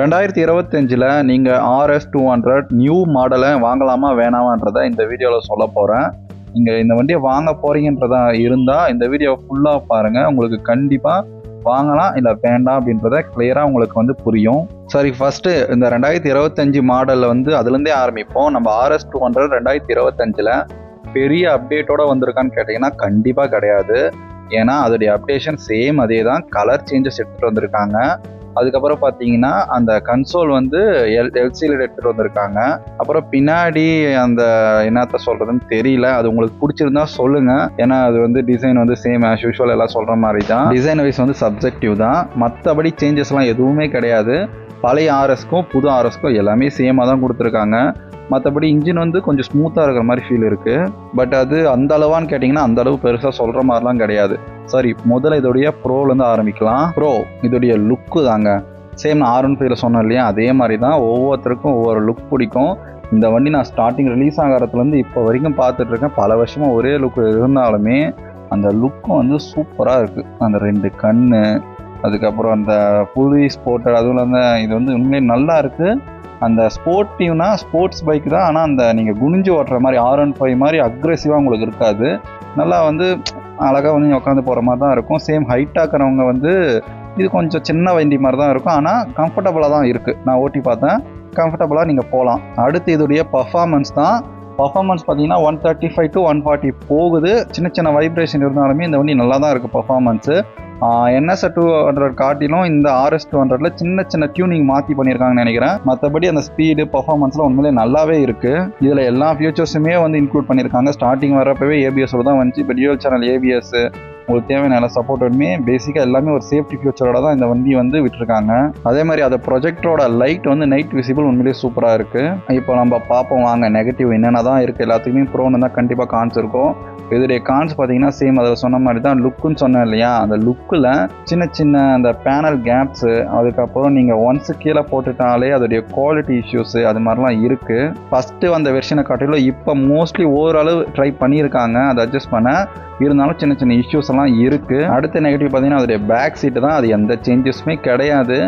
2025ல் நீங்கள் RS200 new மாடலை வாங்கலாமா வேணாமான்றதை இந்த வீடியோவில் சொல்ல போகிறேன். நீங்கள் இந்த வண்டியை வாங்க போகிறீங்கன்றதா இருந்தால் இந்த வீடியோ ஃபுல்லாக பாருங்கள். உங்களுக்கு கண்டிப்பாக வாங்கலாம் இல்லை வேண்டாம் அப்படின்றத கிளியராக உங்களுக்கு புரியும். சரி, ஃபஸ்ட்டு இந்த 2025 மாடலில் அதுலேருந்தே ஆரம்பிப்போம். நம்ம RS200 2025ல் பெரிய அப்டேட்டோடு வந்திருக்கான்னு கேட்டிங்கன்னா கண்டிப்பாக கிடையாது. ஏன்னா அதோடைய அப்டேஷன் சேம் அதே தான், கலர் சேஞ்சஸ் எடுத்துகிட்டு வந்திருக்காங்க. அதுக்கப்புறம் பார்த்தீங்கன்னா அந்த கன்சோல் எல்சியில் எடுத்துகிட்டு வந்திருக்காங்க. அப்புறம் பின்னாடி அந்த என்னத்த சொல்கிறதுன்னு தெரியல, அது உங்களுக்கு பிடிச்சிருந்தா சொல்லுங்கள். ஏன்னா அது டிசைன் சேம் ஆஸ் யூஷுவல் எல்லாம் சொல்கிற மாதிரி தான். டிசைன் வைஸ் சப்ஜெக்டிவ் தான், மற்றபடி சேஞ்சஸ்லாம் எதுவுமே கிடையாது. பழைய ஆர்எஸ்க்கும் புது ஆர்எஸ்க்கும் எல்லாமே சேமாக தான் கொடுத்துருக்காங்க. மற்றபடி இன்ஜின் கொஞ்சம் ஸ்மூத்தாக இருக்கிற மாதிரி ஃபீல் இருக்குது. பட் அது அந்த அளவான்னு கேட்டிங்கன்னா அந்த அளவு பெருசாக சொல்கிற மாதிரிலாம் கிடையாது. சரி, முதல்ல இதோடைய ப்ரோலேருந்து ஆரம்பிக்கலாம். ப்ரோ இதோடைய லுக்கு தாங்க சேம் நான் R15 சொன்னேன் இல்லையா, அதே மாதிரி தான். ஒவ்வொருத்தருக்கும் ஒவ்வொரு லுக் பிடிக்கும். இந்த வண்டி நான் ஸ்டார்டிங் ரிலீஸ் ஆகிறதுலேருந்து இப்போ வரைக்கும் பார்த்துட்ருக்கேன். பல வருஷமாக ஒரே லுக் இருந்தாலுமே அந்த லுக்கும் சூப்பராக இருக்குது. அந்த 2 கண், அதுக்கப்புறம் அந்த புலி ஸ்போர்ட்டர், அதுவும் இது உண்மையிலே நல்லா இருக்குது. அந்த ஸ்போர்ட்டிவ்னா ஸ்போர்ட்ஸ் பைக் தான், ஆனால் அந்த நீங்கள் குனிஞ்சு ஓட்டுற மாதிரி R15 மாதிரி அக்ரெசிவாக உங்களுக்கு இருக்காது. நல்லா அழகாக உட்காந்து போகிற மாதிரி தான் இருக்கும். சேம் ஹைட்டாக இருக்கிறவங்க இது கொஞ்சம் சின்ன வண்டி மாதிரி தான் இருக்கும், ஆனால் கம்ஃபர்டபுளாக தான் இருக்குது. நான் ஓட்டி பார்த்தேன், கம்ஃபர்டபுளாக நீங்கள் போகலாம். அடுத்து இதோடைய பர்ஃபார்மன்ஸ் தான். பர்ஃபார்மன்ஸ் பார்த்தீங்கன்னா 135 to 140 போகுது. சின்ன சின்ன வைப்ரேஷன் இருந்தாலுமே இந்த வண்டி நல்லா தான் இருக்குது பர்ஃபார்மன்ஸு. NS200 காட்டிலும் இந்த RS200ல சின்ன சின்ன டியூனிங் மாற்றி பண்ணியிருக்காங்கன்னு நினைக்கிறேன். மற்றபடி அந்த ஸ்பீடு பர்ஃபார்மன்ஸ்லாம் உண்மையிலே நல்லாவே இருக்குது. இதில் எல்லா ஃபியூச்சர்ஸுமே இன்க்ளூட் பண்ணியிருக்காங்க. ஸ்டார்டிங் வரப்பவே ABS-ஓட தான் வந்துச்சு. இப்போ டியூவல் சேனல் ABS, உங்களுக்கு தேவையான எல்லா சப்போர்ட்டுமே பேசிக்காக எல்லாமே ஒரு சேஃப்டி ஃபியூச்சரோட தான் இந்த வண்டி விட்டுருக்காங்க. அதே மாதிரி அந்த ப்ரொஜெக்டரோட லைட் நைட் விசிபிள் உண்மையிலேயே சூப்பராக இருக்குது. இப்போ நம்ம பார்ப்போம் வாங்க நெகட்டிவ் என்னென்ன தான் இருக்குது. எல்லாத்துக்குமே ப்ரோன்னு தான் கண்டிப்பாக கான்ஸ் இருக்கும். இதோடைய கான்ஸ் பார்த்தீங்கன்னா சேம் அதில் சொன்ன மாதிரி தான். லுக்குன்னு சொன்னேன் இல்லையா, அந்த லுக்கில் சின்ன சின்ன அந்த பேனல் கேப்ஸு, அதுக்கப்புறம் நீங்கள் ஒன்ஸு கீழே போட்டுட்டாலே அதோடைய குவாலிட்டி இஷ்யூஸு அது மாதிரிலாம் இருக்குது. ஃபஸ்ட்டு அந்த வெர்ஷனை காட்டிலும் இப்போ மோஸ்ட்லி ஓரளவு ட்ரை பண்ணியிருக்காங்க அதை அட்ஜஸ்ட் பண்ண, இருந்தாலும் சின்ன சின்ன இஷ்யூஸ் எல்லாம் இருக்குது. அடுத்த நெகட்டிவ் பார்த்தீங்கன்னா அதோடைய பேக் சீட்டு தான். அது எந்த சேஞ்சஸுமே கிடையாது.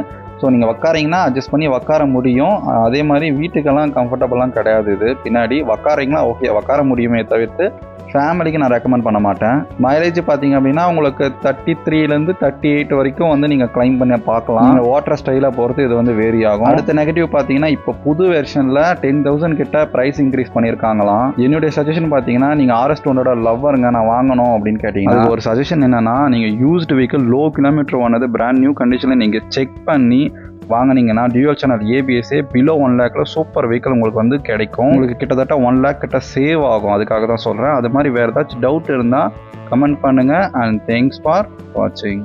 ஸோ நீங்கள் உக்காரிங்கன்னா அட்ஜஸ்ட் பண்ணி உக்கார முடியும். அதே மாதிரி வீட்டுக்கெல்லாம் கம்ஃபர்டபுளாக கிடையாது. இது பின்னாடி உக்காரிங்கன்னா ஓகே உக்கார முடியுமே தவிர்த்து ஃபேமிலிக்கு நான் ரெக்கமெண்ட் பண்ண மாட்டேன். மைலேஜ் பார்த்தீங்க அப்படின்னா உங்களுக்கு 33லேருந்து 38 வரைக்கும் நீங்கள் கிளைம் பண்ண பார்க்கலாம். ஓட்டுற ஸ்டைலை பொறுத்து இது வேரி ஆகும். அடுத்த நெகட்டிவ் பார்த்தீங்கன்னா இப்போ புது வெர்ஷனில் 10,000 கிட்ட ப்ரைஸ் இன்க்ரீஸ் பண்ணியிருக்காங்களாம். என்னுடைய சஜஷன் பார்த்தீங்கன்னா நீங்கள் RS200 லவ்வருங்க நான் வாங்கணும் அப்படின்னு கேட்டிங்கன்னா ஒரு சஜஷன் என்னென்னா, நீங்கள் யூஸ்டு வெஹிக்கிள் லோ கிலோமீட்டர் வானது பிராண்ட் நியூ கண்டிஷனில் நீங்கள் செக் பண்ணி வாங்கினீங்கன்னா டியூவல் சேனல் ABS பிலோ 1 lakhல சூப்பர் வெஹிக்கிள் உங்களுக்கு கிடைக்கும். உங்களுக்கு கிட்டத்தட்ட 1 lakh கிட்ட சேவ் ஆகும். அதுக்காக தான் சொல்கிறேன். அது மாதிரி வேறு ஏதாச்சும் டவுட் இருந்தால் கமெண்ட் பண்ணுங்கள். அண்ட் தேங்க்ஸ் ஃபார் வாட்சிங்.